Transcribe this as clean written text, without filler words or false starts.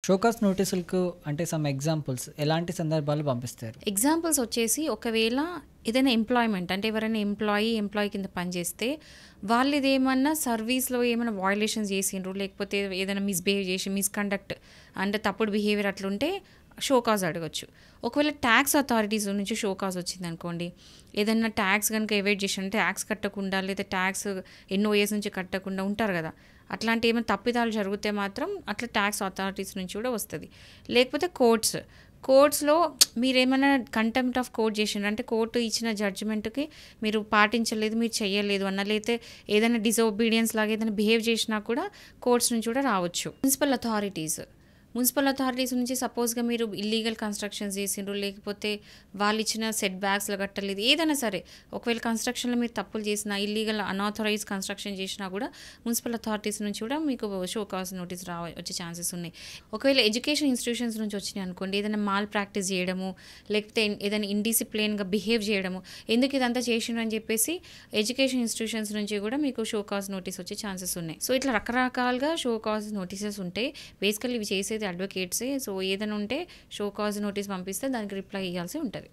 Show cause నోటీసులకు అంటే some examples ఎలాంటి సందర్భాలు పంపిస్తారు? ఎగ్జాంపుల్స్ వచ్చేసి ఒకవేళ ఏదైనా ఎంప్లాయ్మెంట్ అంటే ఎవరైనా ఎంప్లాయీ కింద పనిచేస్తే వాళ్ళు ఇదేమన్నా సర్వీస్లో ఏమైనా వయలేషన్స్ చేసిండ్రు, లేకపోతే ఏదైనా మిస్బిహేవ్ చేసి మిస్కండక్ట్ అంటే తప్పుడు బిహేవియర్ అట్లుంటే షోకాజ్ అడగచ్చు. ఒకవేళ ట్యాక్స్ అథారిటీస్ నుంచి షోకాజ్ వచ్చింది అనుకోండి, ఏదైనా ట్యాక్స్ కనుక ఎవేట్ చేసి అంటే ట్యాక్స్ కట్టకుండా లేదా ట్యాక్స్ ఎన్నో ఇయర్స్ నుంచి కట్టకుండా ఉంటారు కదా, అట్లాంటి ఏమైనా తప్పిదాలు జరిగితే మాత్రం అట్లా ట్యాక్స్ అథారిటీస్ నుంచి కూడా వస్తుంది. లేకపోతే కోర్ట్స్లో మీరు ఏమైనా కంటెంప్ట్ ఆఫ్ కోర్ట్ చేసిండ్రు అంటే కోర్టు ఇచ్చిన జడ్జిమెంట్కి మీరు పాటించలేదు, మీరు చేయలేదు అన్న, లేకపోతే ఏదైనా డిసోబీడియన్స్ లాగా ఏదైనా బిహేవ్ చేసినా కూడా కోర్ట్స్ నుంచి కూడా రావచ్చు. మున్సిపల్ అథారిటీస్ నుంచి సపోజ్గా మీరు ఇల్లీగల్ కన్స్ట్రక్షన్స్ చేసిండ్రు, లేకపోతే వాళ్ళు ఇచ్చిన సెట్ బ్యాక్స్లో కట్టలేదు, ఏదైనా సరే ఒకవేళ కన్స్ట్రక్షన్లో మీరు తప్పులు చేసినా, ఇల్లీగల్ అన్ఆథరైజ్ కన్స్ట్రక్షన్ చేసినా కూడా మున్సిపల్ అథారిటీస్ నుంచి కూడా మీకు షో కాజ్ నోటీస్ వచ్చే ఛాన్సెస్ ఉన్నాయి. ఒకవేళ ఎడ్యుకేషన్ ఇన్స్టిట్యూషన్స్ నుంచి వచ్చినాయి అనుకోండి, ఏదైనా మాల్ ప్రాక్టీస్ చేయడము, లేకపోతే ఏదైనా ఇండిసిప్లిన్గా బిహేవ్ చేయడము, ఎందుకు ఇదంతా చేసిండ్రు అని చెప్పేసి ఎడ్యుకేషన్ ఇన్స్టిట్యూషన్స్ నుంచి కూడా మీకు షో కాజ్ నోటీస్ వచ్చే ఛాన్సెస్ ఉన్నాయి. సో ఇట్లా రకరకాలుగా షో కాజ్ నోటీసెస్ ఉంటాయి. బేసికల్లీ ఇవి చేసేది అడ్వకేట్సే. సో ఏదైనా ఉంటే షో కాజ్ నోటీస్ పంపిస్తే దానికి రిప్లై ఇవ్వాల్సి ఉంటుంది.